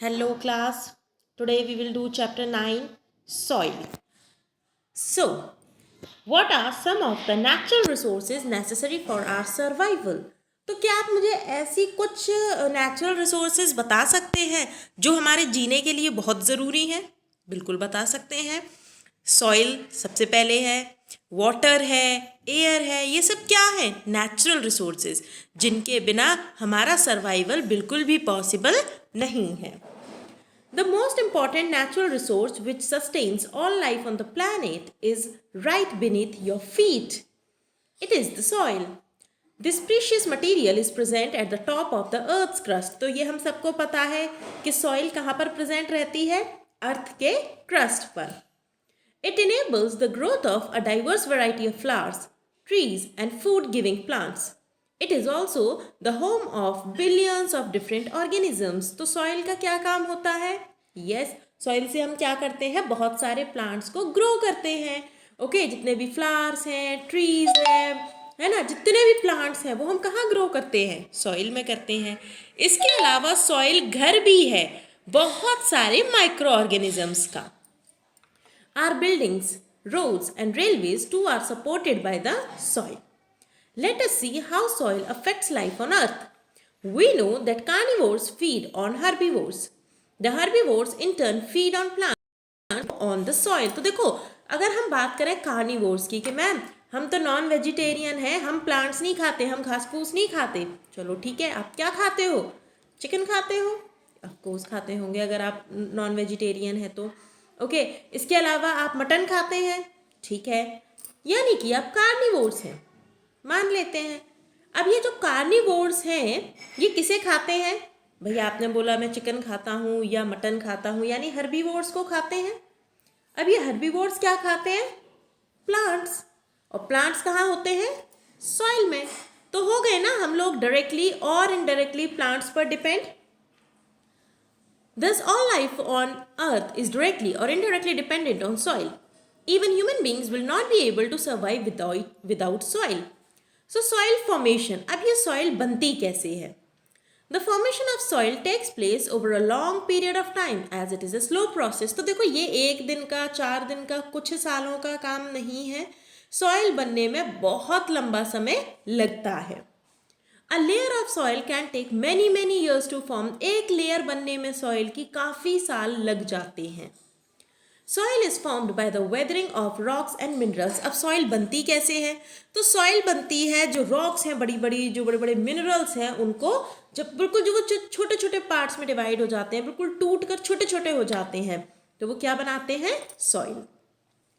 Hello class. Today we will do chapter 9 soil. So, what are some of the natural resources necessary for our survival? तो क्या आप मुझे ऐसी कुछ natural resources बता सकते हैं जो हमारे जीने के लिए बहुत ज़रूरी हैं? बिल्कुल बता सकते हैं। सॉइल सबसे पहले है, वाटर है, एयर है, ये सब क्या है? नेचुरल रिसोर्सेज जिनके बिना हमारा सर्वाइवल बिल्कुल भी पॉसिबल नहीं है। The most important natural resource which sustains all life on the planet is right beneath your feet. It is the soil. This precious material is present at the top of the earth's crust. तो ये हम सबको पता है कि soil कहाँ पर present रहती है? अर्थ के crust पर. It enables the growth of a diverse variety of flowers, trees and food-giving plants. It is also the home of billions of different organisms. तो सॉइल का क्या काम होता है? यस, सॉइल से हम क्या करते हैं? बहुत सारे प्लांट्स को ग्रो करते हैं। ओके, जितने भी फ्लावर्स हैं, ट्रीज हैं, है ना, जितने भी प्लांट्स हैं वो हम कहाँ ग्रो करते हैं? सॉइल में करते हैं। इसके अलावा सॉइल घर भी है बहुत सारे माइक्रो ऑर्गेनिजम्स का। Our buildings, roads and railways too are supported by the soil. Let us see how soil affects life on earth. We know that carnivores feed on herbivores. The herbivores in turn feed on plants on the soil. तो देखो, अगर हम बात करें carnivores की कि ma'am हम तो नॉन वेजिटेरियन हैं, हम प्लांट्स नहीं खाते, हम घास फूस नहीं खाते। चलो ठीक है, आप क्या खाते हो? चिकन खाते हो? ऑफकोर्स खाते होंगे अगर आप नॉन वेजिटेरियन है तो। ओके, इसके अलावा आप मटन खाते हैं, ठीक है, यानी कि आप कार्निवोर्स हैं, मान लेते हैं। अब ये जो कार्निवोर्स हैं ये किसे खाते हैं? भैया आपने बोला मैं चिकन खाता हूँ या मटन खाता हूँ, यानी हर्बीवोर्स को खाते हैं। अब ये हर्बीवोर्स क्या खाते हैं? प्लांट्स। और प्लांट्स कहाँ होते हैं? सॉइल में। तो हो गए ना हम लोग डायरेक्टली और इनडायरेक्टली प्लांट्स पर depend. Thus, all life on earth is directly or indirectly dependent on soil. Even human beings will not be able to survive without soil. So, soil formation. अब ये soil बनती कैसे है? The formation of soil takes place over a long period of time as it is a slow process. तो देखो ये एक दिन का, 4 दिन का, कुछ सालों का काम नहीं है। Soil बनने में बहुत लंबा समय लगता है। A layer of soil can take many years to form. एक लेयर बनने में सॉइल की काफ़ी साल लग जाते हैं। Soil is formed by the weathering of rocks and minerals. अब सॉइल बनती कैसे है? तो सॉइल बनती है जो रॉक्स हैं, बड़ी बड़ी जो बड़े बड़े मिनरल्स हैं, उनको जब बिल्कुल जो वो छोटे छोटे पार्ट्स में डिवाइड हो जाते हैं, बिल्कुल टूट कर छोटे छोटे हो जाते हैं, तो वो क्या बनाते हैं? सॉइल।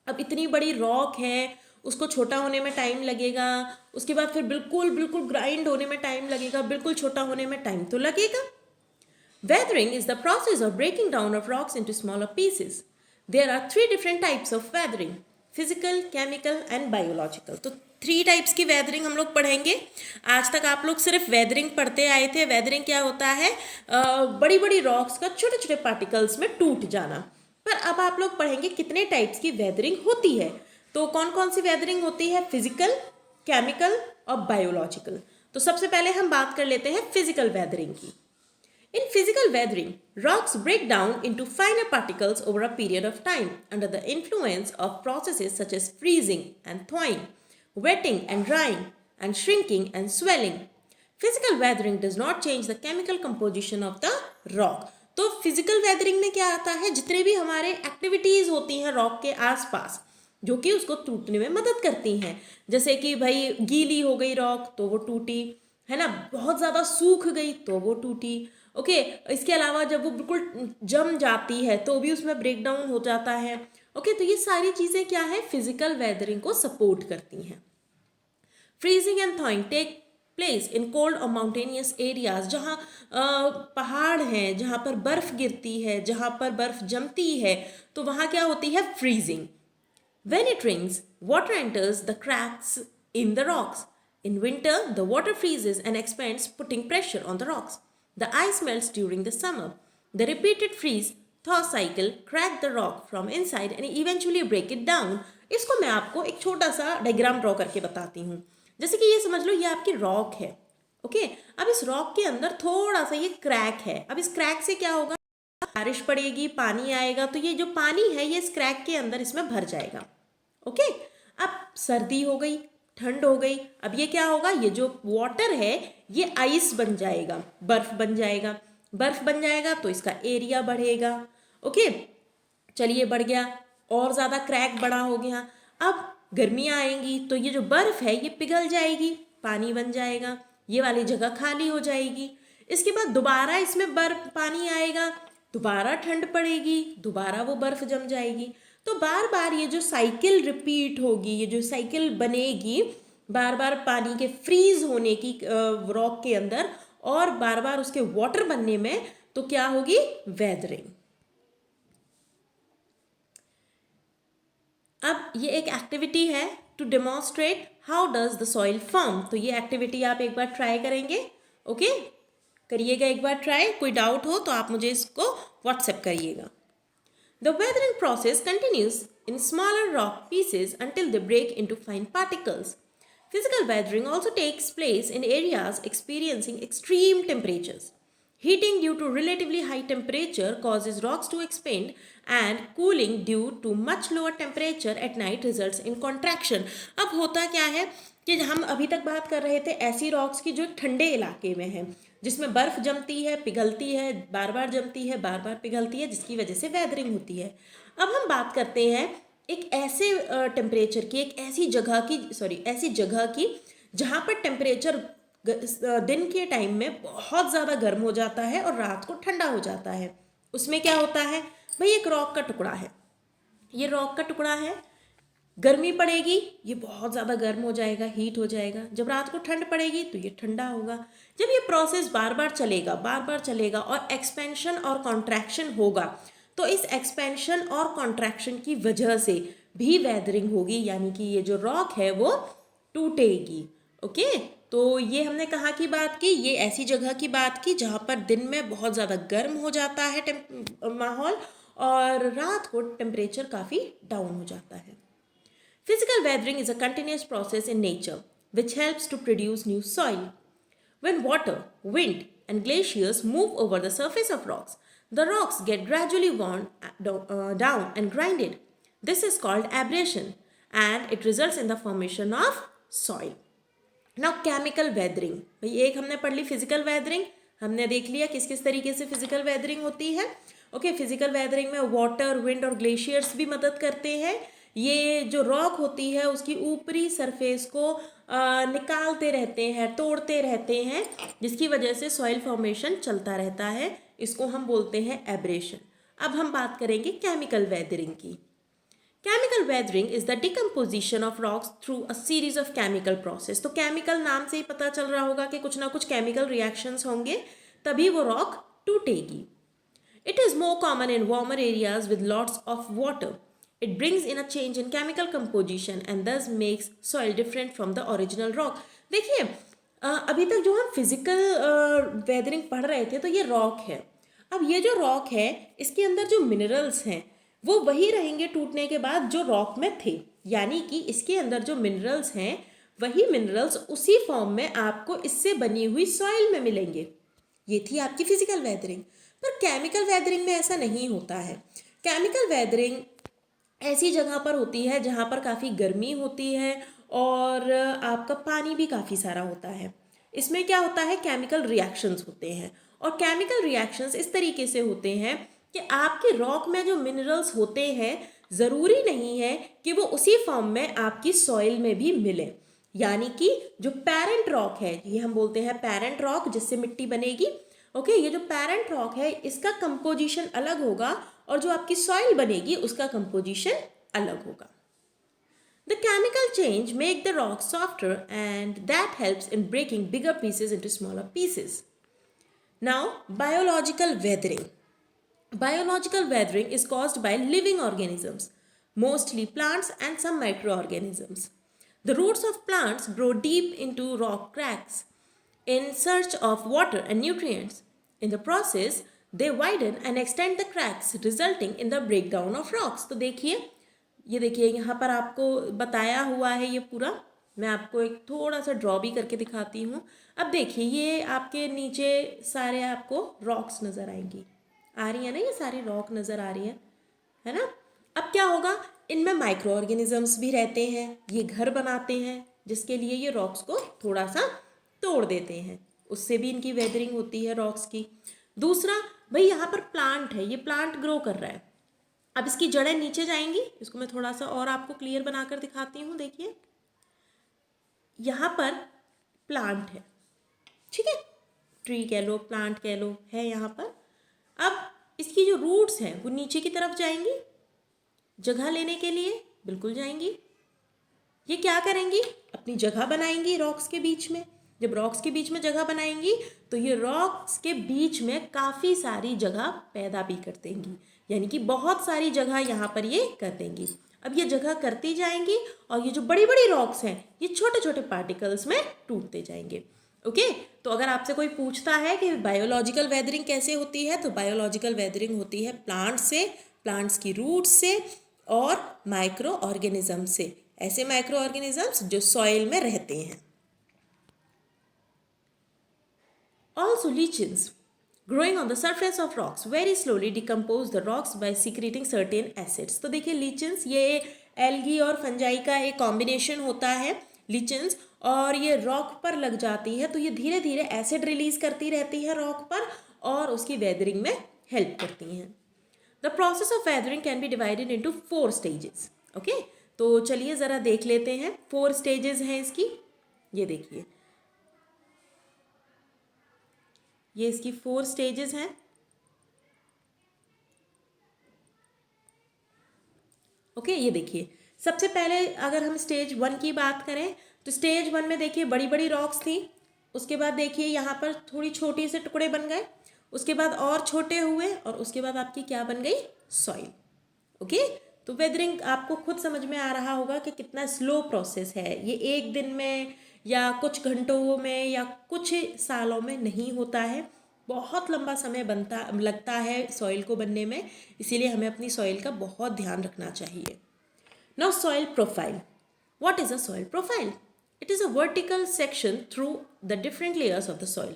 अब इतनी बड़ी रॉक है, उसको छोटा होने में टाइम लगेगा, उसके बाद फिर बिल्कुल बिल्कुल ग्राइंड होने में टाइम लगेगा, बिल्कुल छोटा होने में टाइम तो लगेगा। Weathering is the process of breaking down of rocks into smaller pieces. There are 3 different types of weathering: physical, chemical and biological. तो 3 टाइप्स की वेदरिंग हम लोग पढ़ेंगे। आज तक आप लोग सिर्फ वेदरिंग पढ़ते आए थे। वेदरिंग क्या होता है? बड़ी बड़ी रॉक्स का छोटे छोटे पार्टिकल्स में टूट जाना। पर अब आप लोग पढ़ेंगे कितने टाइप्स की वेदरिंग होती है। तो कौन कौन सी वेदरिंग होती है? फिजिकल, केमिकल और बायोलॉजिकल। तो सबसे पहले हम बात कर लेते हैं फिजिकल वेदरिंग की। In physical weathering, rocks break down into finer particles over a period of time under the influence of processes such as freezing and thawing, wetting and drying, and shrinking and swelling. Physical weathering does not change the chemical composition of the rock. तो physical weathering में क्या आता है? जितने भी हमारे activities होती हैं रॉक के आसपास जो कि उसको टूटने में मदद करती हैं, जैसे कि भाई गीली हो गई रॉक तो वो टूटी, है ना, बहुत ज़्यादा सूख गई तो वो टूटी। ओके, इसके अलावा जब वो बिल्कुल जम जाती है तो भी उसमें ब्रेक डाउन हो जाता है। ओके, तो ये सारी चीज़ें क्या है? फिजिकल वेदरिंग को सपोर्ट करती हैं। Freezing and thawing take place in cold और माउंटेनियस एरियाज, जहाँ पहाड़ हैं, जहाँ पर बर्फ़ गिरती है, जहाँ पर बर्फ़ जमती है, तो वहाँ क्या होती है? Freezing. When it rains, water enters the cracks in the rocks. In winter, the water freezes and expands, putting pressure on the rocks. The ice melts during the summer. The repeated freeze-thaw cycle crack the rock from inside and eventually break it down. इसको मैं आपको एक छोटा सा diagram draw करके बताती हूँ। जैसे कि ये समझ लो ये आपकी रॉक है। ओके, अब इस रॉक के अंदर थोड़ा सा ये क्रैक है। अब इस क्रैक से क्या होगा? बारिश पड़ेगी, पानी आएगा, तो ये जो पानी है ये इस क्रैक के अंदर इसमें भर जाएगा। ओके, अब सर्दी हो गई, ठंड हो गई, अब ये क्या होगा, ये जो वाटर है ये आइस बन जाएगा, बर्फ बन जाएगा। बर्फ बन जाएगा तो इसका एरिया बढ़ेगा। ओके, चलिए बढ़ गया, और ज़्यादा क्रैक बड़ा हो गया। अब गर्मियाँ आएंगी तो ये जो बर्फ़ है ये पिघल जाएगी, पानी बन जाएगा, ये वाली जगह खाली हो जाएगी। इसके बाद दोबारा इसमें बर्फ पानी आएगा, दोबारा ठंड पड़ेगी, दोबारा वो बर्फ़ जम जाएगी। तो बार बार ये जो साइकिल रिपीट होगी, ये जो साइकिल बनेगी बार बार पानी के फ्रीज होने की रॉक के अंदर, और बार बार उसके वाटर बनने में, तो क्या होगी, वेदरिंग। अब ये एक एक्टिविटी है to demonstrate how does the soil form. तो ये एक्टिविटी आप एक बार ट्राई करेंगे। ओके, करिएगा एक बार ट्राई। कोई डाउट हो तो आप मुझे इसको व्हाट्सएप करिएगा। The weathering process continues in smaller rock pieces until they break into fine particles. Physical weathering also takes place in areas experiencing extreme temperatures. Heating due to relatively high temperature causes rocks to expand, and cooling due to much lower temperature at night results in contraction. अब होता क्या है कि हम अभी तक बात कर रहे थे ऐसी रॉक्स की जो ठंडे इलाके में है, जिसमें बर्फ़ जमती है, पिघलती है, बार बार जमती है, बार बार पिघलती है, जिसकी वजह से वेदरिंग होती है। अब हम बात करते हैं एक ऐसे टेम्परेचर की, एक ऐसी जगह की, ऐसी जगह की जहाँ पर टेम्परेचर दिन के टाइम में बहुत ज़्यादा गर्म हो जाता है और रात को ठंडा हो जाता है। उसमें क्या होता है भाई, एक रॉक का टुकड़ा है, ये रॉक का टुकड़ा है, गर्मी पड़ेगी ये बहुत ज़्यादा गर्म हो जाएगा, हीट हो जाएगा। जब रात को ठंड पड़ेगी तो ये ठंडा होगा। जब ये प्रोसेस बार बार चलेगा और एक्सपेंशन और कॉन्ट्रैक्शन होगा, तो इस एक्सपेंशन और कॉन्ट्रैक्शन की वजह से भी वेदरिंग होगी, यानी कि ये जो रॉक है वो टूटेगी। ओके, तो ये हमने कहाँ की बात की, ये ऐसी जगह की बात की जहाँ पर दिन में बहुत ज़्यादा गर्म हो जाता है माहौल, और रात को टेम्परेचर काफ़ी डाउन हो जाता है। Physical weathering is a continuous process in nature which helps to produce new soil. When water, wind, and glaciers move over the surface of rocks, the rocks get gradually worn down and grinded. This is called abrasion, and it results in the formation of soil. Now chemical weathering, भाई एक हमने पढ़ ली physical weathering, हमने देख लिया किस किस तरीके से फिजिकल वेदरिंग होती है। ओके, फिजिकल वेदरिंग में वाटर, विंड और ग्लेशियर्स भी मदद करते हैं। ये जो रॉक होती है उसकी ऊपरी सरफेस को निकालते रहते हैं, तोड़ते रहते हैं, जिसकी वजह से सॉइल फॉर्मेशन चलता रहता है। इसको हम बोलते हैं एब्रेशन। अब हम बात करेंगे केमिकल वेदरिंग की। Chemical weathering is the decomposition of rocks through a series of chemical process. तो केमिकल नाम से ही पता चल रहा होगा कि कुछ ना कुछ केमिकल रिएक्शंस होंगे, तभी वो रॉक टूटेगी। It is more common in warmer areas with lots of water. It brings in a change in chemical composition and thus makes soil different from the original rock. देखिए, अभी तक जो हम physical weathering पढ़ रहे थे तो ये रॉक है। अब ये जो रॉक है इसके अंदर जो मिनरल्स हैं वो वही रहेंगे टूटने के बाद जो रॉक में थे, यानी कि इसके अंदर जो मिनरल्स हैं वही मिनरल्स उसी फॉर्म में आपको इससे बनी हुई सॉइल में मिलेंगे। ये थी आपकी फिजिकल वेदरिंग। पर केमिकल वेदरिंग में ऐसा नहीं होता है। केमिकल वेदरिंग ऐसी जगह पर होती है जहाँ पर काफ़ी गर्मी होती है और आपका पानी भी काफ़ी सारा होता है। इसमें क्या होता है, केमिकल रिएक्शंस होते हैं, और केमिकल रिएक्शंस इस तरीके से होते हैं कि आपके रॉक में जो मिनरल्स होते हैं ज़रूरी नहीं है कि वो उसी फॉर्म में आपकी सॉइल में भी मिले। यानी कि जो पेरेंट रॉक है, ये हम बोलते हैं पेरेंट रॉक, जिससे मिट्टी बनेगी। ओके, ये जो पेरेंट रॉक है इसका कंपोजिशन अलग होगा और जो आपकी सॉइल बनेगी उसका कंपोजिशन अलग होगा। The chemical change make the rock softer and that helps in breaking bigger pieces into smaller pieces. Now, biological weathering. Biological weathering is caused by living organisms, mostly plants and some microorganisms. The roots of plants grow deep into rock cracks in search of water and nutrients. In the process, they widen and extend the cracks, resulting in the breakdown of rocks. तो ये देखिए यहाँ पर आपको बताया हुआ है ये पूरा। मैं आपको एक थोड़ा सा ड्रॉ भी करके दिखाती हूँ। अब देखिए ये आपके नीचे सारे आपको रॉक्स नज़र आएंगी। आ रही है ना, ये सारी रॉक नज़र आ रही है ना। अब क्या होगा, इनमें माइक्रो ऑर्गेनिजम्स भी रहते हैं, ये घर बनाते हैं जिसके लिए ये रॉक्स को थोड़ा सा तोड़ देते हैं, उससे भी इनकी वेदरिंग होती है रॉक्स की। दूसरा भाई यहाँ पर प्लांट है, ये प्लांट ग्रो कर रहा है। अब इसकी जड़ें नीचे जाएंगी, इसको मैं थोड़ा सा और आपको क्लियर बनाकर दिखाती हूँ। देखिए यहाँ पर प्लांट है, ठीक है, ट्री कह लो, प्लांट कह लो, है यहाँ पर। अब इसकी जो रूट्स हैं वो नीचे की तरफ जाएंगी जगह लेने के लिए, बिल्कुल जाएंगी। ये क्या करेंगी, अपनी जगह बनाएंगी रॉक्स के बीच में। जब रॉक्स के बीच में जगह बनाएंगी तो ये रॉक्स के बीच में काफ़ी सारी जगह पैदा भी कर देंगी, यानी कि बहुत सारी जगह यहाँ पर ये कर देंगी। अब ये जगह करती जाएंगी और ये जो बड़ी बड़ी रॉक्स हैं ये छोटे छोटे पार्टिकल्स में टूटते जाएंगे। ओके, तो अगर आपसे कोई पूछता है कि बायोलॉजिकल वेदरिंग कैसे होती है, तो बायोलॉजिकल वेदरिंग होती है प्लांट से, प्लांट्स की रूट्स से और माइक्रो ऑर्गेनिज्म से, ऐसे माइक्रो ऑर्गेनिजम्स जो सॉइल में रहते हैं। Also lichens growing on the surface of rocks very slowly decompose the rocks by secreting certain acids। तो देखिए lichens ये एल्गी और फंजाई का एक कॉम्बिनेशन होता है lichens, और ये रॉक पर लग जाती है तो ये धीरे धीरे एसिड रिलीज करती रहती है रॉक पर और उसकी वेदरिंग में हेल्प करती हैं। The process of weathering can be divided into 4 stages. Okay, तो चलिए ज़रा देख लेते हैं, 4 स्टेजेस हैं इसकी। ये देखिए, ये इसकी 4 स्टेजेस हैं। ओके, ये देखिए, सबसे पहले अगर हम स्टेज 1 की बात करें तो स्टेज 1 में देखिए बड़ी बड़ी रॉक्स थी, उसके बाद देखिए यहाँ पर थोड़ी छोटी से टुकड़े बन गए, उसके बाद और छोटे हुए और उसके बाद आपकी क्या बन गई, सॉइल। ओके, तो वेदरिंग आपको खुद समझ में आ रहा होगा कि कितना स्लो प्रोसेस है ये, एक दिन में या कुछ घंटों में या कुछ सालों में नहीं होता है, बहुत लंबा समय लगता है सॉइल को बनने में, इसीलिए हमें अपनी सॉइल का बहुत ध्यान रखना चाहिए। Now soil profile, what is a soil profile? It is a vertical section through the different layers of the soil.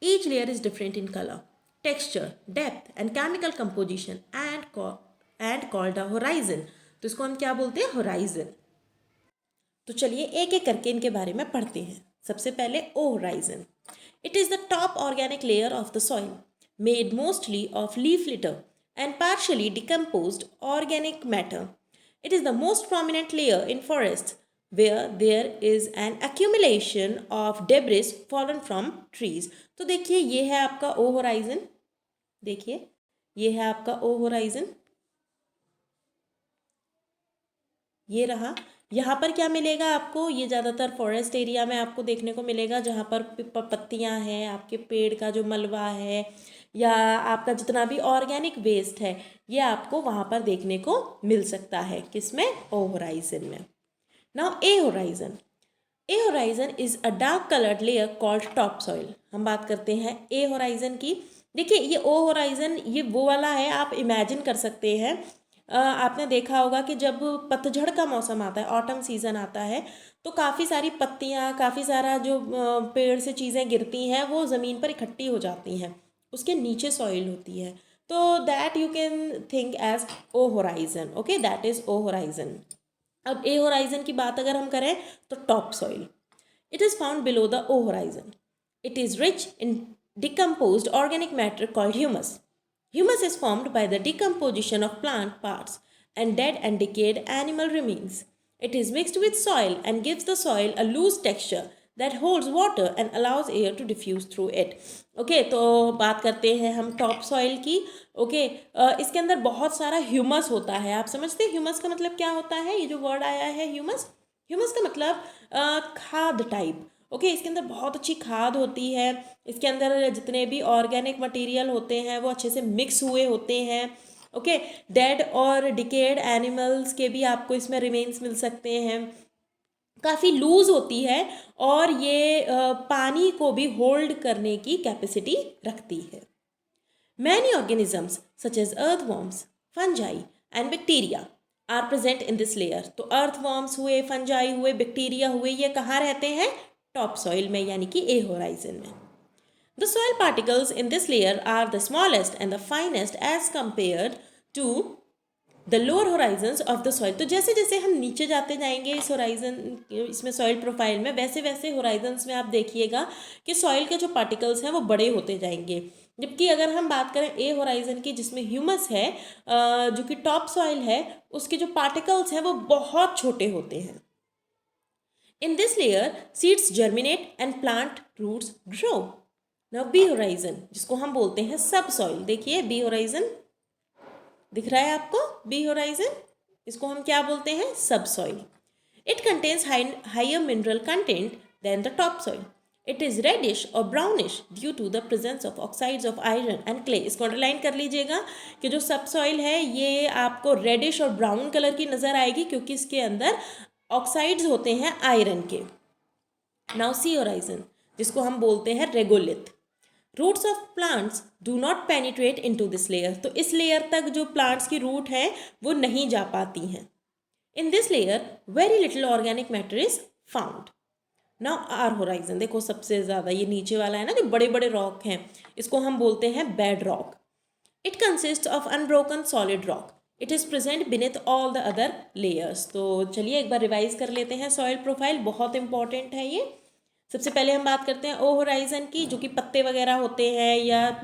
Each layer is different in colour, texture, depth and chemical composition and called a horizon. तो इसको हम क्या बोलते हैं, horizon. तो चलिए एक एक करके इनके बारे में पढ़ते हैं। सबसे पहले O horizon, it is the top organic layer of the soil made mostly of leaf litter and partially decomposed organic matter. It is the most prominent layer in forest where there is an accumulation of debris fallen from trees। तो देखिए ये है आपका ओ horizon, देखिए ये है आपका ओ horizon, ये रहा। यहाँ पर क्या मिलेगा आपको, ये ज़्यादातर फॉरेस्ट एरिया में आपको देखने को मिलेगा जहाँ पर पत्तियाँ हैं, आपके पेड़ का जो मलबा है या आपका जितना भी ऑर्गेनिक वेस्ट है ये आपको वहाँ पर देखने को मिल सकता है, किसमें, ओ होराइजन में। Now A horizon, A horizon is a dark coloured layer called top soil. हम बात करते हैं ए होराइजन की। देखिए ये ओ होराइजन ये वो वाला है, आप इमेजिन कर सकते हैं, आपने देखा होगा कि जब पतझड़ का मौसम आता है, ऑटम सीजन आता है, तो काफ़ी सारी पत्तियाँ, काफ़ी सारा जो पेड़ से चीज़ें गिरती हैं वो ज़मीन पर इकट्ठी हो जाती हैं, उसके नीचे सॉइल होती है, तो that you can think as O horizon. Okay, that is O horizon. अब ए होराइजन की बात अगर हम करें तो top soil, it is found below the O horizon. It is rich in decomposed organic matter called humus. Humus is formed by the decomposition of plant parts and dead and decayed animal remains. It is mixed with soil and gives the soil a loose texture that holds water and allows air to diffuse through it. Okay, तो बात करते हैं हम top soil की। Okay, इसके अंदर बहुत सारा ह्यूमस होता है। आप समझते हैं ह्यूमस का मतलब क्या होता है? ये जो वर्ड आया है ह्यूमस, ह्यूमस का मतलब खाद टाइप। ओके, इसके अंदर बहुत अच्छी खाद होती है, इसके अंदर जितने भी ऑर्गेनिक मटेरियल होते हैं वो अच्छे से मिक्स हुए होते हैं। ओके, डेड और डिकेड एनिमल्स के भी आपको इसमें रिमेन्स मिल सकते हैं, काफ़ी लूज होती है और ये पानी को भी होल्ड करने की कैपेसिटी रखती है। Many organisms such as earthworms, fungi and bacteria are present in this layer. तो अर्थवॉर्म्स हुए, फंजाई हुए, बैक्टीरिया हुए, ये कहाँ रहते हैं? टॉप सॉइल में, यानी कि ए होराइजन में। The soil particles in this layer are the smallest and the finest as compared to the lower Horizons of the soil. तो जैसे जैसे हम नीचे जाते जाएंगे इस होराइजन इसमें सॉइल प्रोफाइल में, वैसे वैसे होराइजन्स में आप देखिएगा कि सॉइल के जो पार्टिकल्स हैं वो बड़े होते जाएंगे। जबकि अगर हम बात करें ए होराइजन की जिसमें ह्यूमस है, जो कि टॉप सॉइल है, उसके जो पार्टिकल्स हैं वो बहुत छोटे होते हैं। In this layer seeds germinate and plant roots grow. Now B horizon जिसको हम बोलते हैं सब सॉइल, देखिए बी होराइजन दिख रहा है आपको, बी होराइजन, इसको हम क्या बोलते हैं, sub soil. It contains higher mineral content than the top soil. It is reddish और brownish due to the presence of oxides of iron and clay. इसको अंडरलाइन कर लीजिएगा कि जो सब सॉइल है ये आपको रेडिश और ब्राउन कलर की नजर आएगी क्योंकि इसके अंदर ऑक्साइड्स होते हैं आयरन के। नाउ सी होराइजन जिसको हम बोलते हैं regolith. Roots of plants do not penetrate into this layer. तो इस लेयर तक जो प्लांट्स की रूट है वो नहीं जा पाती हैं। In this layer very little organic matter is found. Now R horizon, देखो सबसे ज़्यादा ये नीचे वाला है ना जो बड़े बड़े रॉक हैं, इसको हम बोलते हैं bed rock. It consist of unbroken solid rock. It is present beneath all the other layers. तो चलिए एक बार रिवाइज कर लेते हैं सॉइल प्रोफाइल, बहुत इंपॉर्टेंट है ये। सबसे पहले हम बात करते हैं ओ होराइजन की, जो कि पत्ते वगैरह होते हैं या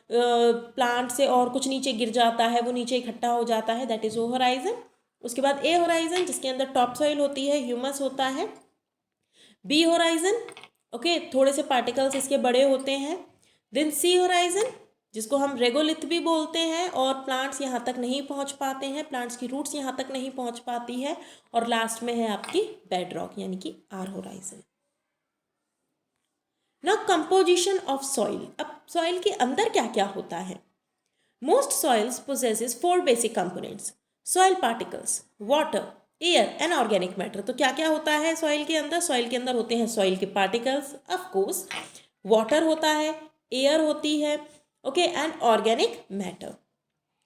प्लांट से और कुछ नीचे गिर जाता है, वो नीचे इकट्ठा हो जाता है, दैट इज ओ होराइजन। उसके बाद ए होराइजन जिसके अंदर टॉप सॉइल होती है, ह्यूमस होता है। बी होराइजन, ओके, थोड़े से पार्टिकल्स इसके बड़े होते हैं। देन सी होराइजन जिसको हम रेगोलिथ भी बोलते हैं और प्लांट्स यहाँ तक नहीं पहुँच पाते हैं, प्लांट्स की रूट्स यहाँ तक नहीं पहुँच पाती है। और लास्ट में है आपकी बेड रॉक यानी कि R horizon. Now composition of soil. अब सॉइल के अंदर क्या क्या होता है। Most soils possesses 4 basic components, soil particles, water, air and organic matter. तो क्या क्या होता है सॉइल के अंदर। सॉइल के अंदर होते हैं सॉइल के पार्टिकल्स, ऑफ कोर्स, वाटर होता है, एयर होती है, okay, and organic matter.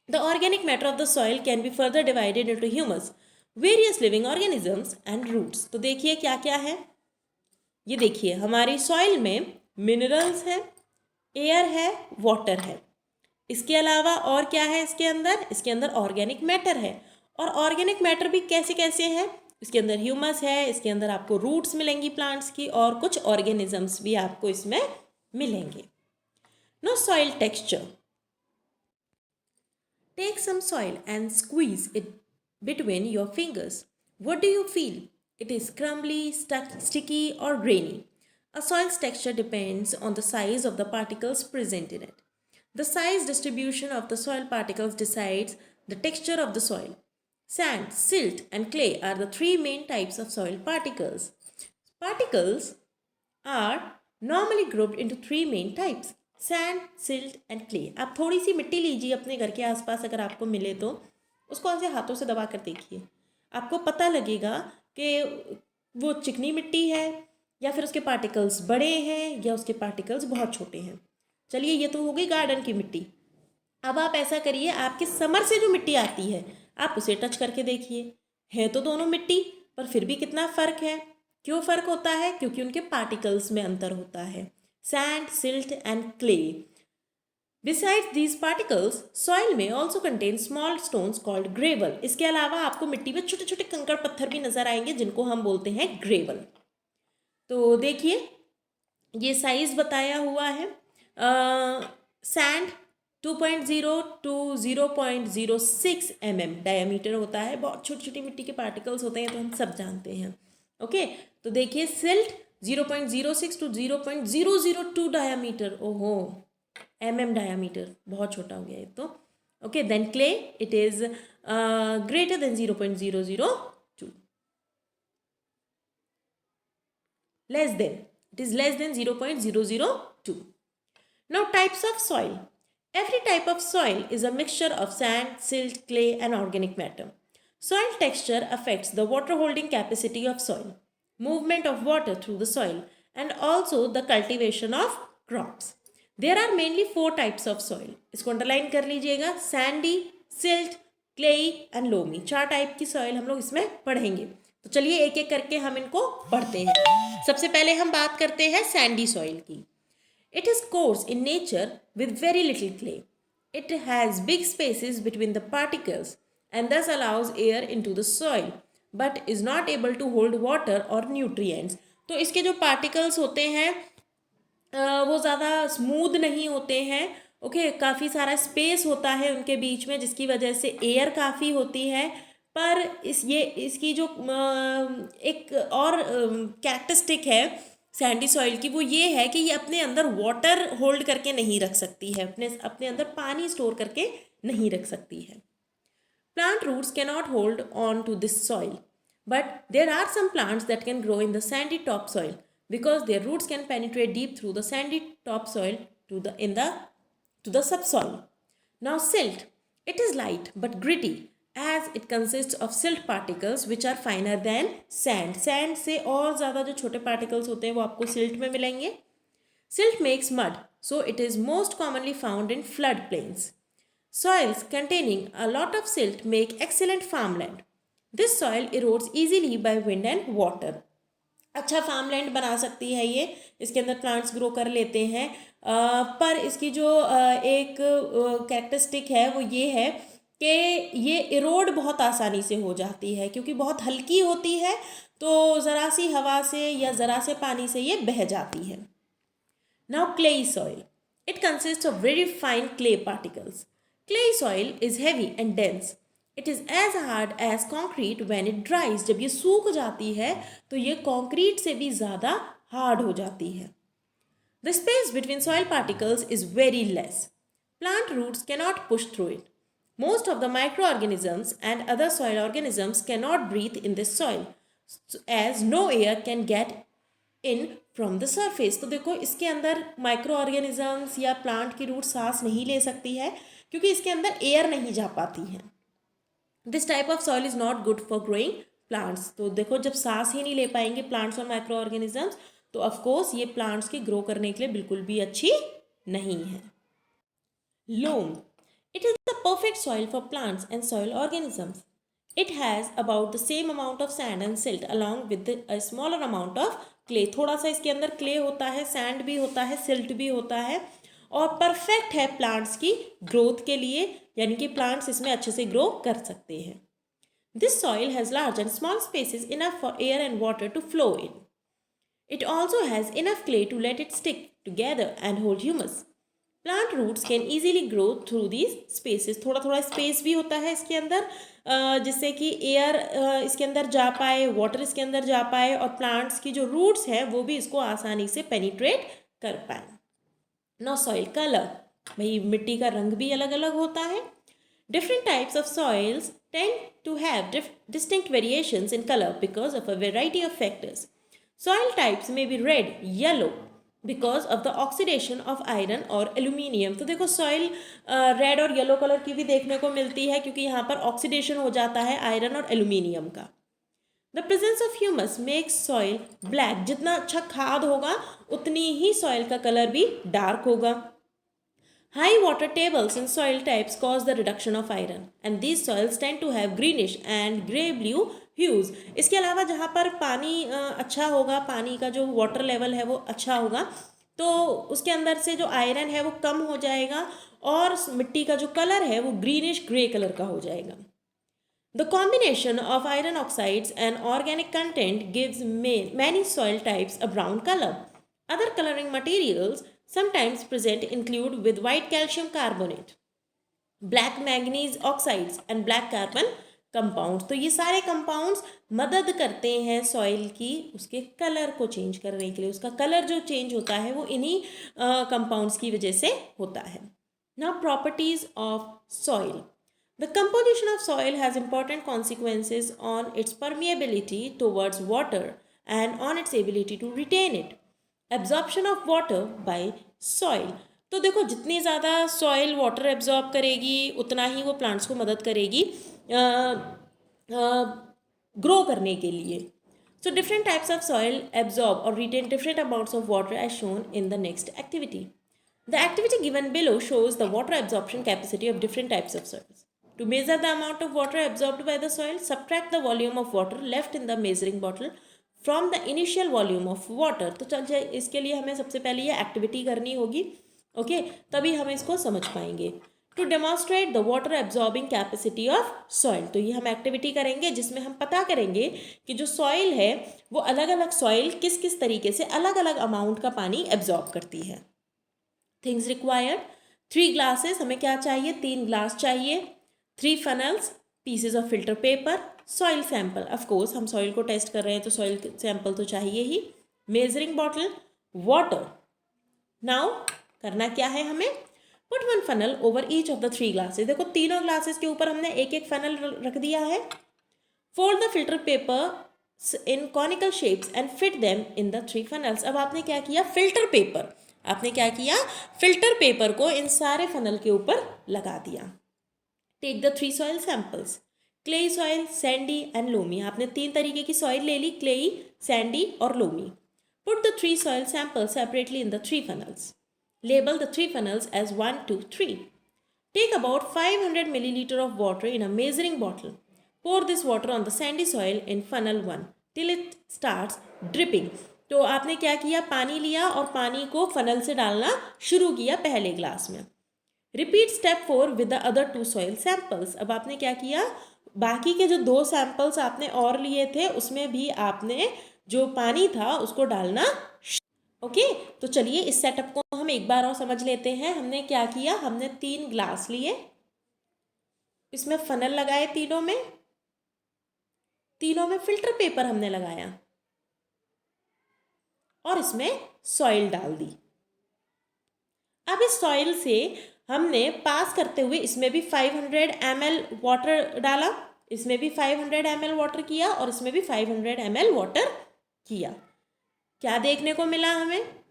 The organic matter of the soil can be further divided into humus, various living organisms and roots. तो देखिए क्या क्या है, ये देखिए हमारी सॉइल में मिनरल्स है, एयर है, वाटर है। इसके अलावा और क्या है इसके अंदर, इसके अंदर ऑर्गेनिक मैटर है। और ऑर्गेनिक मैटर भी कैसे कैसे है, इसके अंदर ह्यूमस है, इसके अंदर आपको रूट्स मिलेंगी प्लांट्स की और कुछ ऑर्गेनिजम्स भी आपको इसमें मिलेंगे। No soil texture. Take some soil and squeeze it between your fingers. What do you feel? It is crumbly, sticky or grainy. A soil's texture depends on the size of the particles present in it. The size distribution of the soil particles decides the texture of the soil. Sand, silt and clay are the 3 main types of soil particles. Particles are normally grouped into 3 main types. Sand, silt and clay. आप थोड़ी सी मिट्टी लीजिए अपने घर के आसपास, अगर आपको मिले तो उसको ऐसे हाथों से दबा कर देखिए, आपको पता लगेगा कि वो चिकनी मिट्टी है या फिर उसके पार्टिकल्स बड़े हैं या उसके पार्टिकल्स बहुत छोटे हैं। चलिए ये तो हो गई गार्डन की मिट्टी। अब आप ऐसा करिए, आपके समर से जो मिट्टी आती है आप उसे टच करके देखिए, है तो दोनों मिट्टी पर फिर भी कितना फ़र्क है। क्यों फ़र्क होता है? क्योंकि उनके पार्टिकल्स में अंतर होता है। Sand, silt and clay. Besides these particles, soil may also contain small stones called gravel. इसके अलावा आपको मिट्टी में छोटे छोटे कंकड़ पत्थर भी नजर आएंगे जिनको हम बोलते हैं ग्रेवल। तो देखिए ये साइज बताया हुआ है। सैंड 2.0 to 0.06 mm डायमीटर होता है। बहुत छोटी छोटी मिट्टी के पार्टिकल्स होते हैं तो हम सब जानते हैं, ओके। तो देखिए सिल्ट 0.06 to 0.002 डायमीटर, ओहो डायमीटर, बहुत छोटा हो गया ये तो, okay. Then clay it is greater than 0.002, less than, it is less than 0.002. Now types of soil. Every type of soil is a mixture of sand, silt, clay and organic matter. Soil texture affects the water holding capacity of soil, movement of water through the soil and also the cultivation of crops. There are mainly 4 types of soil. इसको underline कर लीजिएगा, sandy, silt, clayey and loamy. 4 type की soil हम लोग इसमें पढ़ेंगे। तो चलिए एक एक करके हम इनको पढ़ते हैं। सबसे पहले हम बात करते हैं सैंडी सॉइल की। It is coarse in nature with very little clay. It has big spaces between the particles and thus allows air into the soil but is not able to hold water or nutrients. तो इसके जो particles होते हैं वो ज़्यादा smooth नहीं होते हैं. ओके, काफ़ी सारा स्पेस होता है उनके बीच में जिसकी वजह से एयर काफ़ी होती है. पर इसकी जो एक और कैरेक्टरिस्टिक है सैंडी सॉइल की, वो ये है कि ये अपने अंदर वाटर होल्ड करके नहीं रख सकती है, अपने अंदर पानी स्टोर करके नहीं रख सकती है. Plant roots cannot hold on to this soil, but there are some plants that can grow in the sandy topsoil because their roots can penetrate deep through the sandy topsoil to the subsoil. Now silt, it is light but gritty as it consists of silt particles which are finer than sand. Sand से और ज़्यादा जो छोटे particles होते हैं वो आपको silt में मिलेंगे. Silt makes mud, so it is most commonly found in flood plains. Soils containing a lot of silt make excellent farmland. This soil erodes easily by wind and water. अच्छा farmland बना सकती है ये, इसके अंदर plants grow कर लेते हैं. पर इसकी जो एक कैरेक्टरिस्टिक है वो ये है कि ये इरोड बहुत आसानी से हो जाती है क्योंकि बहुत हल्की होती है, तो ज़रा सी हवा से या ज़रा से पानी से ये बह जाती है. Now clay soil. It consists of very fine clay particles. Clay soil is heavy and dense. It is as hard as concrete when it dries. जब ये सूख जाती है तो ये कंक्रीट से भी ज़्यादा हार्ड हो जाती है. The space between soil particles is very less. Plant roots cannot push through it. Most of the microorganisms and other soil organisms cannot breathe in this soil, as no air can get in from the surface. तो देखो इसके अंदर micro organisms या plant की root सांस नहीं ले सकती है क्योंकि इसके अंदर एयर नहीं जा पाती है. This type of soil is not good for growing plants. तो देखो जब सांस ही नहीं ले पाएंगे प्लांट्स और माइक्रो ऑर्गेनिजम्स तो ऑफकोर्स ये प्लांट्स के ग्रो करने के लिए बिल्कुल भी अच्छी नहीं है. Loam, it is the perfect soil for plants and soil organisms. It has about the same amount of sand and silt along with a smaller amount of clay. थोड़ा सा इसके अंदर clay होता है, sand भी होता है, silt भी होता है और परफेक्ट है प्लांट्स की ग्रोथ के लिए, यानी कि प्लांट्स इसमें अच्छे से ग्रो कर सकते हैं. This soil has large and small spaces enough for air and water to flow in. It also has enough clay to let it stick together and hold humus. Plant roots can easily grow through these spaces. थोड़ा थोड़ा space भी होता है इसके अंदर जिससे कि air इसके अंदर जा पाए, वाटर इसके अंदर जा पाए और प्लांट्स की जो रूट्स हैं वो भी इसको आसानी से पेनिट्रेट कर पाए. Now soil color, भाई मिट्टी का रंग भी अलग अलग होता है. Different types of soils tend to have distinct variations in color because of a variety of factors. Soil types may be red, yellow, because of the oxidation of iron और एल्यूमिनियम. तो देखो सॉइल रेड और yellow colour की भी देखने को मिलती है क्योंकि यहाँ पर ऑक्सीडेशन हो जाता है आयरन और एल्यूमिनियम का. The presence of humus makes soil black. जितना अच्छा खाद होगा उतनी ही सॉइल का कलर भी डार्क होगा. High water tables in soil types cause the reduction of iron and these soils tend to have greenish and grey blue hues. इसके अलावा जहाँ पर पानी अच्छा होगा, पानी का जो वाटर लेवल है वो अच्छा होगा तो उसके अंदर से जो आयरन है वो कम हो जाएगा और मिट्टी का जो कलर है वो ग्रीनिश ग्रे कलर का हो जाएगा. The combination of iron oxides and organic content gives many soil types a brown colour. Other colouring materials sometimes present include with white calcium carbonate, black manganese oxides and black carbon compounds. तो ये सारे compounds मदद करते हैं soil की उसके colour को change करने के लिए. उसका कलर जो चेंज होता है वो इन्हीं compounds की वजह से होता है. Now properties of soil. The composition of soil has important consequences on its permeability towards water and on its ability to retain it. Absorption of water bye soil. तो देखो जितनी ज़्यादा सॉइल वाटर एब्जॉर्ब करेगी उतना ही वो plants को मदद करेगी ग्रो करने के लिए. So different types of soil absorb और retain different amounts of water as shown in the next activity. The activity given below shows the water absorption capacity of different types of soils. To measure the amount of water absorbed by the soil, subtract the volume of water left in the measuring bottle from the initial volume of water. तो चल इसके लिए हमें सबसे पहले ये activity करनी होगी, ओके, तभी हम इसको समझ पाएंगे। To demonstrate the water absorbing capacity of soil, तो ये हम एक्टिविटी करेंगे जिसमें हम पता करेंगे कि जो सॉइल है वो अलग अलग सॉइल किस किस तरीके से अलग अलग अमाउंट का पानी एब्जॉर्ब करती है। थिंग्स रिक्वायर्ड, 3 ग्लासेस, हमें क्या चाहिए, 3 ग्लास चाहिए, 3 funnels, pieces of filter paper, soil sample, of course हम सॉइल को टेस्ट कर रहे हैं तो सॉइल सैंपल तो चाहिए ही, मेजरिंग बॉटल, वाटर। नाउ करना क्या है हमें, put 1 funnel over each of the 3 glasses. देखो तीनों ग्लासेस के ऊपर हमने एक एक फनल रख दिया है। Fold the filter paper in conical shapes and fit them in the 3 funnels. अब आपने क्या किया, फिल्टर पेपर, आपने क्या किया, फिल्टर पेपर को इन सारे फनल के ऊपर लगा दिया। Take the 3 soil samples, clayey soil, sandy and loamy. आपने 3 तरीके की सॉइल ले ली, क्लेई, सैंडी और loamy. Put the 3 soil samples separately in the 3 funnels. Label the 3 funnels as 1, 2, 3. Take about 500 milliliter of water in a measuring bottle. Pour this water on the sandy soil in funnel 1 till it starts dripping. तो आपने क्या किया, पानी लिया और पानी को funnel से डालना शुरू किया पहले ग्लास में। Repeat step 4 with the other 2 soil samples. अब आपने क्या किया, बाकी के जो 2 सैंपल्स आपने और लिए थे उसमें भी आपने जो पानी था उसको डालना। ओके, तो चलिए इस सेटअप को हम एक बार और समझ लेते हैं। हमने क्या किया, हमने 3 ग्लास लिए, इसमें फनल लगाए, तीनों में फिल्टर पेपर हमने लगाया और इसमें सॉइल डाल दी। अब इस सॉइल से हमने पास करते हुए इसमें भी 500 ml वाटर डाला, इसमें भी 500 ml वाटर किया और इसमें भी 500 ml वाटर किया। क्या देखने को मिला हमें,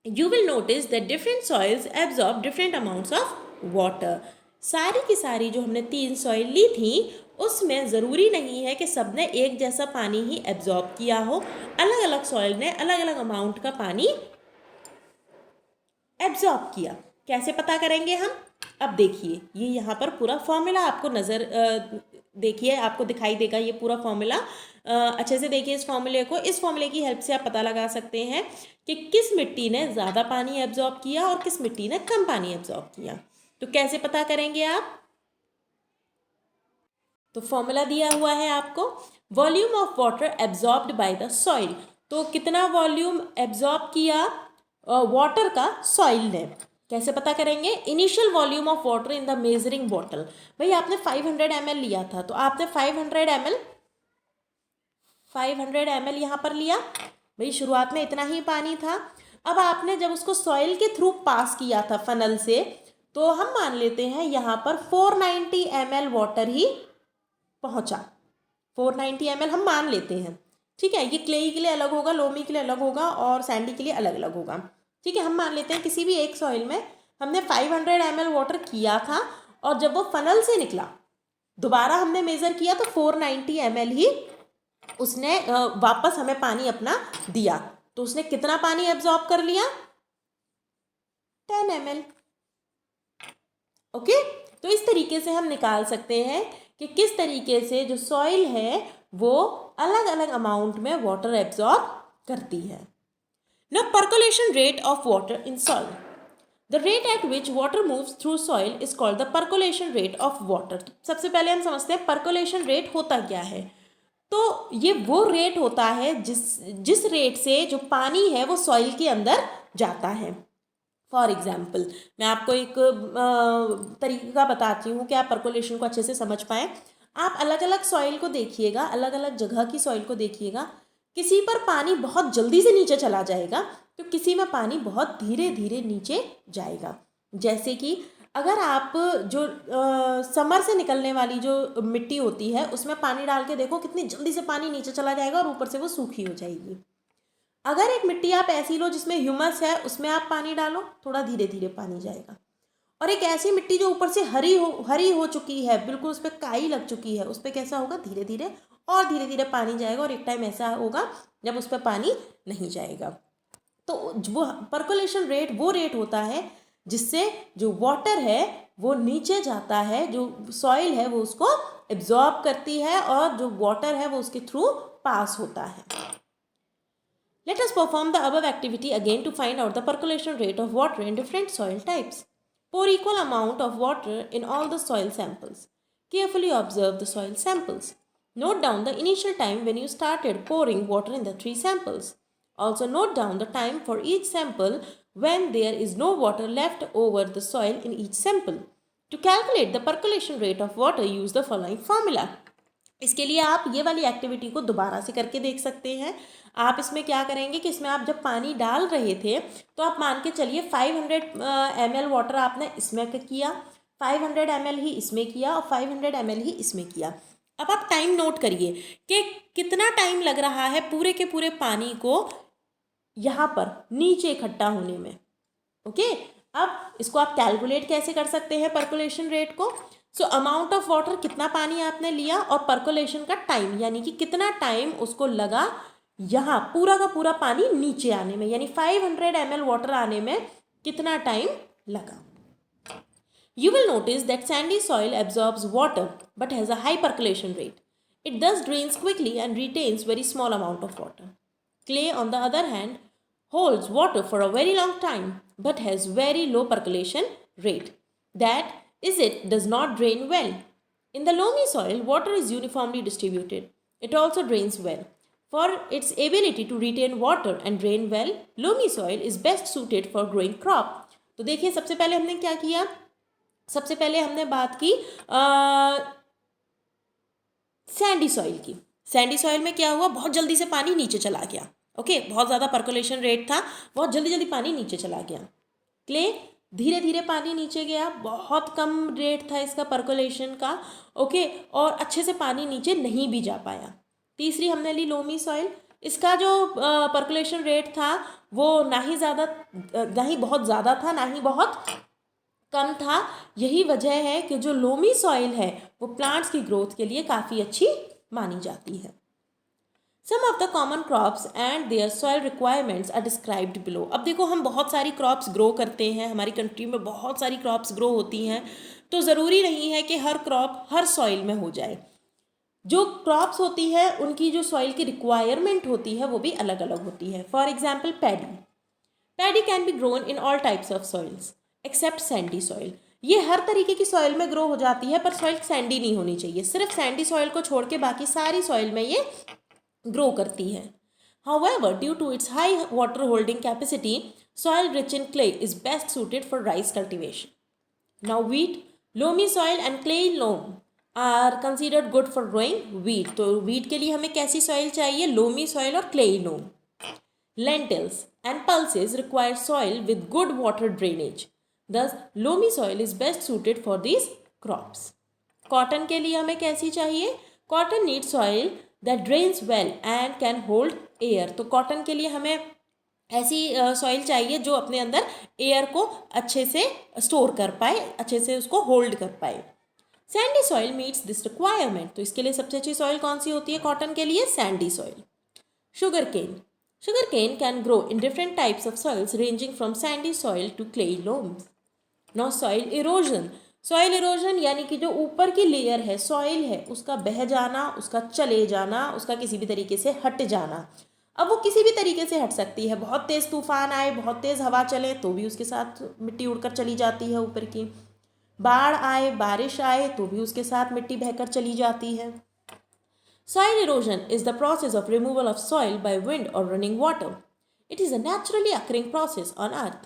you will notice that different soils absorb different amounts of water. सारी की सारी जो हमने 3 सॉइल ली थी उसमें ज़रूरी नहीं है कि सब ने एक जैसा पानी ही एब्जॉर्ब किया हो, अलग अलग सॉइल ने अलग अलग अमाउंट का पानी एब्जॉर्ब किया। कैसे पता करेंगे हम, अब देखिए ये यहाँ पर पूरा फॉर्मूला आपको देखिए, आपको दिखाई देगा ये पूरा फॉर्मूला। अच्छे से देखिए इस फॉर्मूले को, इस फॉर्मूले की हेल्प से आप पता लगा सकते हैं कि किस मिट्टी ने ज़्यादा पानी एब्जॉर्ब किया और किस मिट्टी ने कम पानी एब्जॉर्ब किया। तो कैसे पता करेंगे आप, तो फॉर्मूला दिया हुआ है आपको, volume of water absorbed by the soil. तो कितना वॉल्यूम एब्जॉर्ब किया वाटर का सॉइल ने, कैसे पता करेंगे, initial volume of water in the measuring bottle. भाई आपने 500 ml लिया था तो आपने 500 ml यहाँ पर लिया, भाई शुरुआत में इतना ही पानी था। अब आपने जब उसको सॉइल के थ्रू पास किया था फनल से, तो हम मान लेते हैं यहाँ पर 490 ml वाटर ही पहुँचा, 490 ml हम मान लेते हैं, ठीक है। ये क्लेई के लिए अलग होगा, लोमी के लिए अलग होगा और सैंडी के लिए अलग अलग होगा, ठीक है। हम मान लेते हैं किसी भी एक सॉइल में हमने 500 ml वाटर किया था और जब वो फनल से निकला दोबारा हमने मेज़र किया तो 490 ml ही उसने वापस हमें पानी अपना दिया। तो उसने कितना पानी एब्जॉर्ब कर लिया, 10 ml। ओके, तो इस तरीके से हम निकाल सकते हैं कि किस तरीके से जो सॉइल है वो अलग अलग अमाउंट में वाटर एब्जॉर्ब करती है। Now percolation rate of water in soil. The rate at which water moves through soil is called the percolation rate of water. सबसे पहले हम समझते हैं percolation rate होता क्या है। तो ये वो रेट होता है जिस रेट से जो पानी है वो सॉइल के अंदर जाता है। फॉर एग्जाम्पल मैं आपको एक तरीका बताती हूँ कि आप परकोलेशन को अच्छे से समझ पाएँ। आप अलग अलग सॉइल को देखिएगा, अलग अलग जगह की सॉइल को देखिएगा, किसी पर पानी बहुत जल्दी से नीचे चला जाएगा तो किसी में पानी बहुत धीरे धीरे नीचे जाएगा। जैसे कि अगर आप जो समर से निकलने वाली जो मिट्टी होती है उसमें पानी डाल के देखो कितनी जल्दी से पानी नीचे चला जाएगा और ऊपर से वो सूखी हो जाएगी। अगर एक मिट्टी आप ऐसी लो जिसमें ह्यूमस है उसमें आप पानी डालो, थोड़ा धीरे धीरे पानी जाएगा। और एक ऐसी मिट्टी जो ऊपर से हरी हो चुकी है, बिल्कुल उस पर काई लग चुकी है, उस पर कैसा होगा, धीरे धीरे पानी जाएगा और एक टाइम ऐसा होगा जब उस पर पानी नहीं जाएगा। तो वो परकोलेशन रेट वो रेट होता है जिससे जो वाटर है वो नीचे जाता है, जो सॉइल है वो उसको एब्जॉर्ब करती है और जो वाटर है वो उसके थ्रू पास होता है। Let us perform the above activity again to find out the percolation rate of water in different soil types. Pour equal amount of water in all the soil samples. Carefully observe the soil samples. Note down the initial time when you started pouring water in the three samples. Also note down the time for each sample when there is no water left over the soil in each sample. To calculate the percolation rate of water, use the following formula. इसके लिए आप ये वाली activity को दोबारा से करके देख सकते हैं। आप इसमें क्या करेंगे कि इसमें आप जब पानी डाल रहे थे तो आप मान के चलिए 500 ml वाटर आपने इसमें किया, 500 ml ही इसमें किया और 500 ml ही इसमें किया। अब आप टाइम नोट करिए कि कितना टाइम लग रहा है पूरे के पूरे पानी को यहाँ पर नीचे इकट्ठा होने में। ओके, अब इसको आप कैलकुलेट कैसे कर सकते हैं परकोलेशन रेट को। सो अमाउंट ऑफ वाटर, कितना पानी आपने लिया, और परकोलेशन का टाइम यानी कि कितना टाइम उसको लगा यहाँ पूरा का पूरा पानी नीचे आने में, यानी 500 ml वाटर आने में कितना टाइम लगा। You will notice that sandy soil absorbs water but has a high percolation rate. It thus drains quickly and retains very small amount of water. Clay, on the other hand, holds water for a very long time but has very low percolation rate. That is, it does not drain well. In the loamy soil, water is uniformly distributed. It also drains well. For its ability to retain water and drain well, loamy soil is best suited for growing crop. तो देखिए, सबसे पहले हमने क्या किया, सबसे पहले हमने बात की सैंडी सॉइल की। सैंडी सॉइल में क्या हुआ, बहुत जल्दी से पानी नीचे चला गया। ओके, बहुत ज़्यादा परकोलेशन रेट था, बहुत जल्दी जल्दी पानी नीचे चला गया। क्ले, धीरे धीरे पानी नीचे गया, बहुत कम रेट था इसका परकोलेशन का। ओके, और अच्छे से पानी नीचे नहीं भी जा पाया। तीसरी हमने ली लोमी सॉइल। इसका जो परकोलेशन रेट था वो ना ही बहुत ज़्यादा था, ना ही बहुत कम था। यही वजह है कि जो लोमी सॉइल है वो प्लांट्स की ग्रोथ के लिए काफ़ी अच्छी मानी जाती है। Some of the common crops and their soil requirements are described below. अब देखो, हम बहुत सारी क्रॉप्स ग्रो करते हैं, हमारी कंट्री में बहुत सारी क्रॉप्स ग्रो होती हैं, तो ज़रूरी नहीं है कि हर क्रॉप हर सॉइल में हो जाए। जो क्रॉप्स होती है उनकी जो सॉइल की रिक्वायरमेंट होती है वो भी अलग अलग होती है। For example, paddy can be grown in all types of soils except sandy soil. ये हर तरीके की सॉइल में ग्रो हो जाती है, पर सॉइल सैंडी नहीं होनी चाहिए। सिर्फ सैंडी सॉइल को छोड़ के बाकी सारी सॉइल में ये ग्रो करती है। However, due to its high water holding capacity, soil rich in clay is best suited for rice cultivation. Now wheat, loamy soil and clay loam are considered good for growing wheat. तो wheat के लिए हमें कैसी soil चाहिए, loamy soil और clay loam. Lentils and pulses require soil with good water drainage. Thus, loamy soil is best suited for these crops. Cotton के लिए हमें कैसी चाहिए, cotton needs soil that drains well and can hold air. तो cotton के लिए हमें ऐसी सॉइल चाहिए जो अपने अंदर एयर को अच्छे से स्टोर कर पाए, अच्छे से उसको होल्ड कर पाए। Sandy soil meets this requirement. तो इसके लिए सबसे अच्छी सॉइल कौन सी होती है कॉटन के लिए, Sandy soil. Sugar cane can grow in different types of soils ranging from sandy soil to clay loams. Now soil erosion यानी कि जो ऊपर की लेयर है, सॉइल है, उसका बह जाना, उसका चले जाना, उसका किसी भी तरीके से हट जाना। अब वो किसी भी तरीके से हट सकती है, बहुत तेज़ तूफान आए, बहुत तेज़ हवा चले तो भी उसके साथ मिट्टी उड़कर चली जाती है ऊपर की, बाढ़ आए, बारिश आए तो भी उसके साथ मिट्टी बहकर चली जाती है। Soil erosion is the process of removal of soil by wind or running water. It is a naturally occurring process on earth.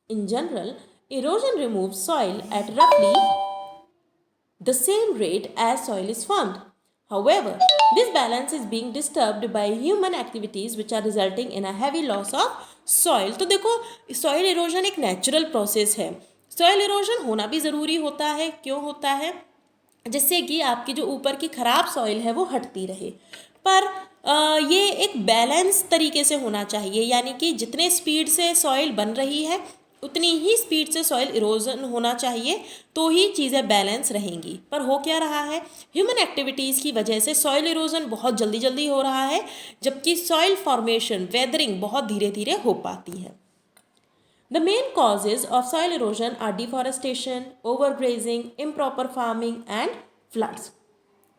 In general, erosion removes soil at roughly the same rate as soil is formed. However, this balance is being disturbed by human activities which are resulting in a heavy loss of soil. तो देखो, soil erosion एक natural process है। soil erosion होना भी ज़रूरी होता है। क्यों होता है? जिससे कि आपकी जो ऊपर की ख़राब सॉइल है वो हटती रहे, पर ये एक बैलेंस तरीके से होना चाहिए, यानी कि जितने स्पीड से सॉइल बन रही है उतनी ही स्पीड से सॉइल इरोजन होना चाहिए, तो ही चीज़ें बैलेंस रहेंगी। पर हो क्या रहा है, ह्यूमन एक्टिविटीज़ की वजह से सॉइल इरोजन बहुत जल्दी जल्दी हो रहा है, जबकि सॉइल फॉर्मेशन, वेदरिंग बहुत धीरे धीरे हो पाती है। The main causes of soil erosion are deforestation, overgrazing, improper farming and floods.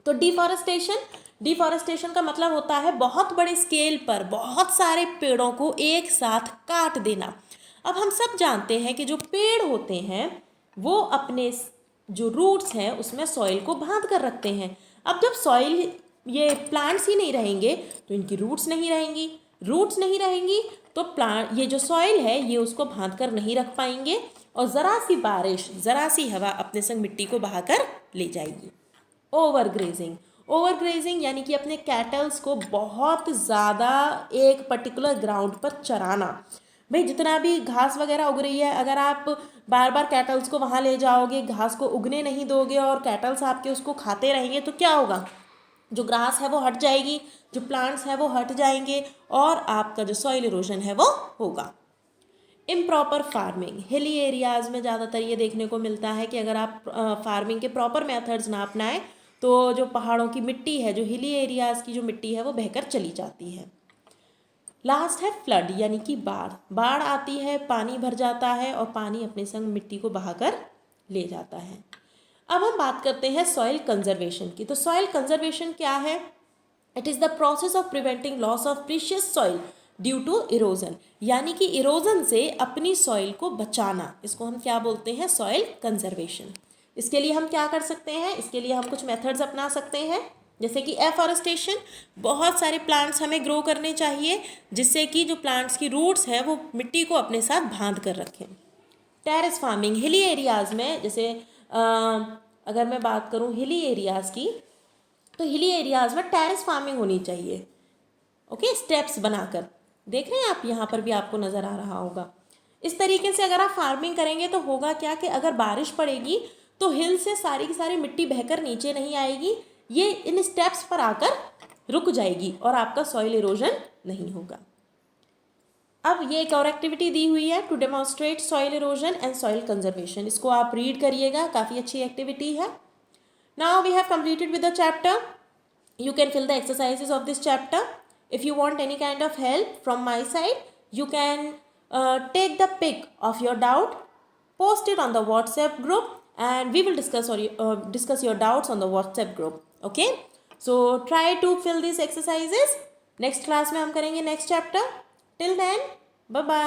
तो डिफॉरेस्टेशन का मतलब होता है बहुत बड़े स्केल पर बहुत सारे पेड़ों को एक साथ काट देना। अब हम सब जानते हैं कि जो पेड़ होते हैं वो अपने जो रूट्स हैं उसमें सॉइल को बांध कर रखते हैं। अब जब सॉइल, ये प्लांट्स ही नहीं रहेंगे तो इनकी रूट्स नहीं रहेंगी तो प्लांट, ये जो सॉइल है ये उसको बांध कर नहीं रख पाएंगे और ज़रा सी बारिश, ज़रा सी हवा अपने संग मिट्टी को बहाकर ले जाएगी। ओवरग्रेजिंग यानी कि अपने कैटल्स को बहुत ज़्यादा एक पर्टिकुलर ग्राउंड पर चराना। भाई जितना भी घास वगैरह उग रही है, अगर आप बार बार कैटल्स को वहाँ ले जाओगे, घास को उगने नहीं दोगे और कैटल्स आपके उसको खाते रहेंगे तो क्या होगा, जो ग्रास है वो हट जाएगी, जो प्लांट्स है वो हट जाएंगे और आपका जो सॉइल इरोजन है वो होगा। इम्प्रॉपर फार्मिंग, हिली एरियाज़ में ज़्यादातर ये देखने को मिलता है कि अगर आप फार्मिंग के प्रॉपर मेथड्स ना अपनाएं तो जो पहाड़ों की मिट्टी है, जो हिली एरियाज़ की जो मिट्टी है वो बहकर चली जाती है। लास्ट है फ्लड यानी कि बाढ़ आती है, पानी भर जाता है और पानी अपने संग मिट्टी को बहाकर ले जाता है। अब हम बात करते हैं सॉइल कंजर्वेशन की। तो सॉइल कंजर्वेशन क्या है? It is the process of preventing loss of precious soil due to erosion, यानी कि इरोजन से अपनी सॉइल को बचाना, इसको हम क्या बोलते हैं? Soil conservation. इसके लिए हम क्या कर सकते हैं? इसके लिए हम कुछ मेथड्स अपना सकते हैं, जैसे कि एफॉरेस्टेशन। बहुत सारे प्लांट्स हमें ग्रो करने चाहिए जिससे कि जो प्लांट्स की रूट्स हैं वो मिट्टी को अपने साथ बांध कर रखें। टेरेस फार्मिंग, हिली एरियाज़ में, जैसे अगर मैं बात करूँ हिली एरियाज़ की, तो हिली एरियाज़ में टेरेस फार्मिंग होनी चाहिए। ओके, स्टेप्स बनाकर, देख रहे हैं आप, यहाँ पर भी आपको नज़र आ रहा होगा। इस तरीके से अगर आप फार्मिंग करेंगे तो होगा क्या कि अगर बारिश पड़ेगी तो हिल से सारी की सारी मिट्टी बहकर नीचे नहीं आएगी, ये इन स्टेप्स पर आकर रुक जाएगी और आपका सॉइल इरोजन नहीं होगा। अब ये एक और एक्टिविटी दी हुई है, to demonstrate soil erosion and soil conservation. इसको आप रीड करिएगा, काफ़ी अच्छी एक्टिविटी है। Now we have completed with the chapter. You can fill the exercises of this chapter. If you want any kind of help from my side, you can take the pic of your doubt, post it on the WhatsApp group, and we will discuss your doubts on the WhatsApp group. Okay? So try to fill these exercises. Next class में हम करेंगे next chapter. Till then, bye bye.